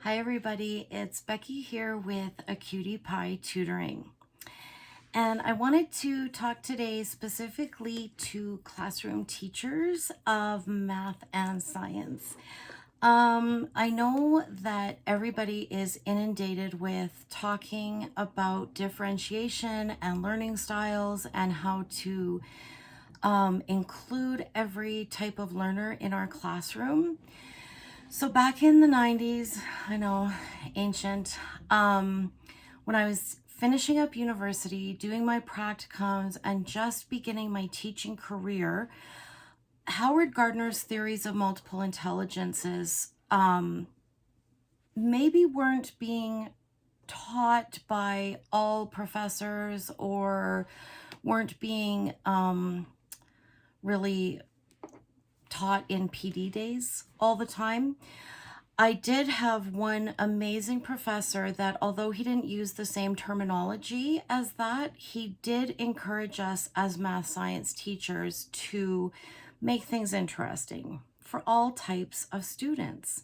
Hi everybody, it's Becky here with A Cutie Pie Tutoring. And I wanted to talk today specifically to classroom teachers of math and science. I know that everybody is inundated with talking about differentiation and learning styles and how to include every type of learner in our classroom. So back in the 90s, I know, ancient, when I was finishing up university, doing my practicums, and just beginning my teaching career, Howard Gardner's theories of multiple intelligences maybe weren't being taught by all professors or weren't being really taught in PD days all the time. I did have one amazing professor that, although he didn't use the same terminology as that, he did encourage us as math science teachers to make things interesting for all types of students.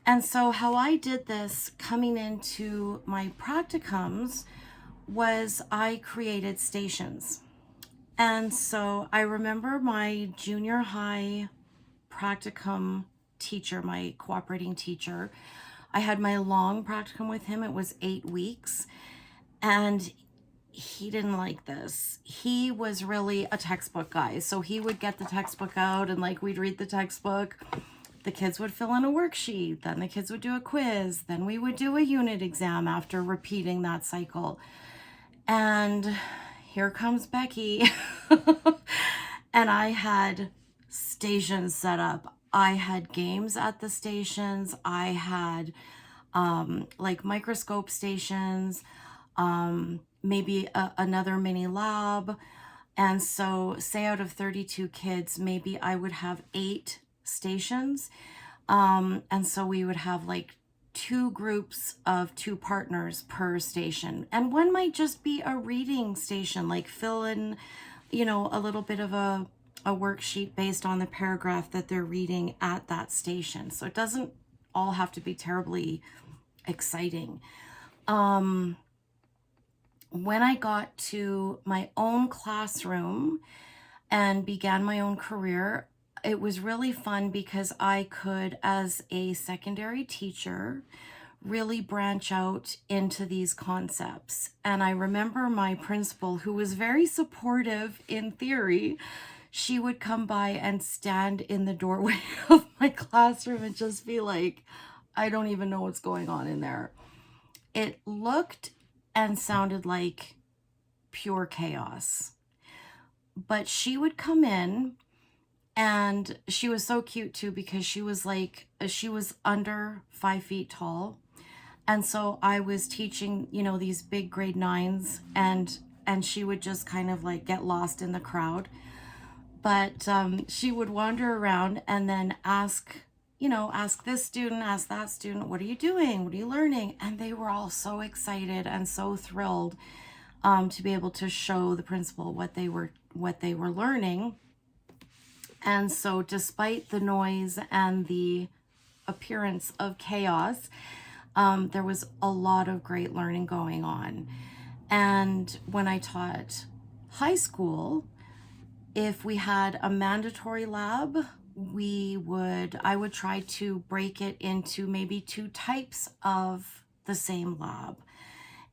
And so how I did this coming into my practicums was I created stations. And so I remember my junior high practicum teacher, my cooperating teacher. I had my long practicum with him. It was 8 weeks. And he didn't like this. He was really a textbook guy. So he would get the textbook out and we'd read the textbook. The kids would fill in a worksheet. Then the kids would do a quiz. Then we would do a unit exam after repeating that cycle. And here comes Becky. And I had stations set up. I had games at the stations. I had microscope stations, maybe another mini lab. And so say out of 32 kids, maybe I would have 8 stations. And so we would have 2 groups of 2 partners per station. And one might just be a reading station, fill in, a little bit of a worksheet based on the paragraph that they're reading at that station. So it doesn't all have to be terribly exciting. When I got to my own classroom and began my own career, it was really fun because I could, as a secondary teacher, really branch out into these concepts. And I remember my principal, who was very supportive in theory, she would come by and stand in the doorway of my classroom and just be like, I don't even know what's going on in there. It looked and sounded like pure chaos. But she would come in, and she was so cute too because she was under 5 feet tall. And so I was teaching, these big grade 9s, and she would just kind of get lost in the crowd. But she would wander around and then ask this student, ask that student, what are you doing? What are you learning? And they were all so excited and so thrilled to be able to show the principal what they were learning. And so despite the noise and the appearance of chaos, there was a lot of great learning going on. And when I taught high school, if we had a mandatory lab, I would try to break it into maybe 2 types of the same lab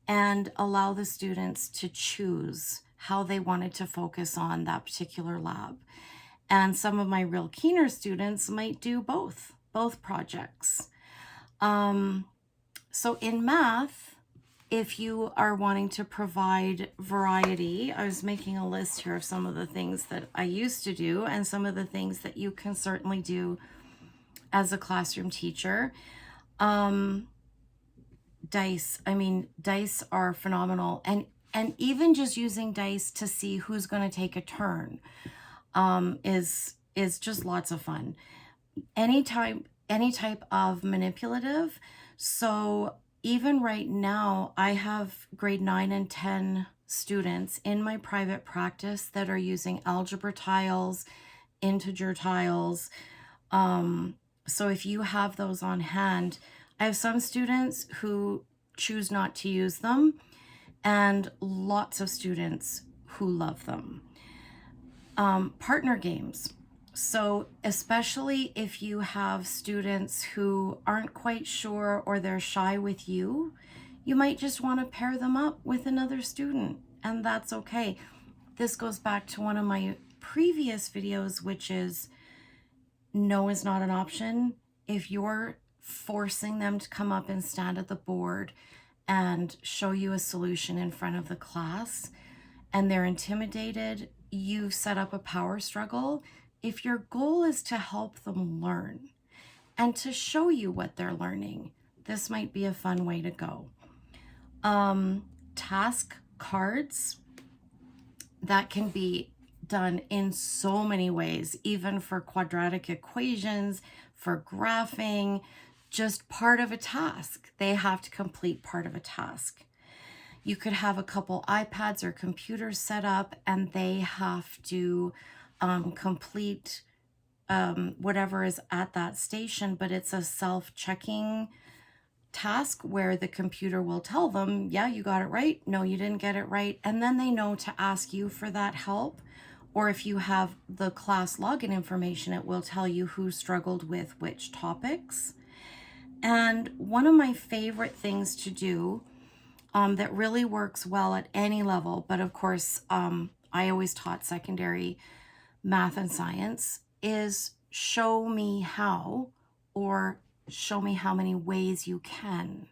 and allow the students to choose how they wanted to focus on that particular lab. And some of my real keener students might do both projects. So in math, if you are wanting to provide variety, I was making a list here of some of the things that I used to do and some of the things that you can certainly do as a classroom teacher. Dice. I mean, dice are phenomenal. And even just using dice to see who's going to take a turn is just lots of fun. Any type of manipulative. So even right now, I have grade 9 and 10 students in my private practice that are using algebra tiles, integer tiles. So if you have those on hand, I have some students who choose not to use them, and lots of students who love them. Partner games. So especially if you have students who aren't quite sure or they're shy with you, you might just want to pair them up with another student, and that's okay. This goes back to one of my previous videos, which is no is not an option. If you're forcing them to come up and stand at the board and show you a solution in front of the class and they're intimidated, you've set up a power struggle. If your goal is to help them learn and to show you what they're learning, this might be a fun way to go. Task cards, that can be done in so many ways, even for quadratic equations, for graphing, just part of a task. They have to complete part of a task. You could have a couple iPads or computers set up and they have to complete whatever is at that station, but it's a self-checking task where the computer will tell them, yeah, you got it right. No, you didn't get it right. And then they know to ask you for that help. Or if you have the class login information, it will tell you who struggled with which topics. And one of my favorite things to do that really works well at any level, but of course, I always taught secondary math and science, is show me how, or show me how many ways you can.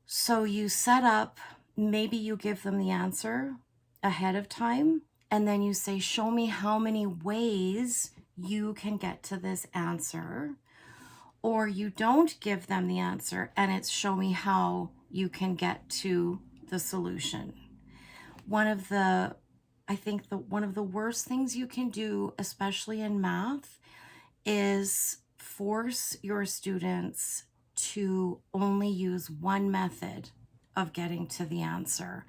So you set up, maybe you give them the answer ahead of time, and then you say, show me how many ways you can get to this answer. Or you don't give them the answer and it's show me how you can get to the solution. One of the worst things you can do, especially in math, is force your students to only use one method of getting to the answer.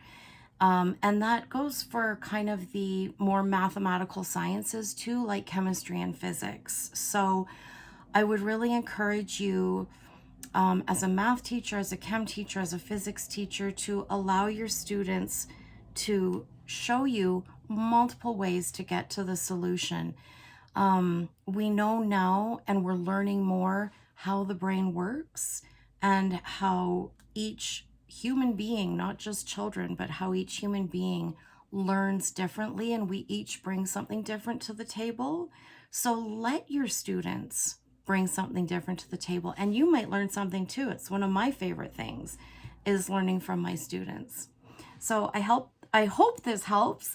And that goes for kind of the more mathematical sciences too, like chemistry and physics. So I would really encourage you, as a math teacher, as a chem teacher, as a physics teacher, to allow your students to show you multiple ways to get to the solution. We know now, and we're learning more, how the brain works and how each human being, not just children, but how each human being learns differently, and we each bring something different to the table. So let your students bring something different to the table, and you might learn something too. It's one of my favorite things, is learning from my students. So I hope this helps,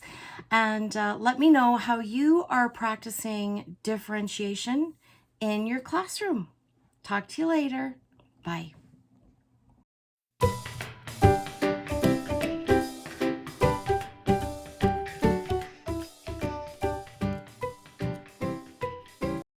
and let me know how you are practicing differentiation in your classroom. Talk to you later. Bye.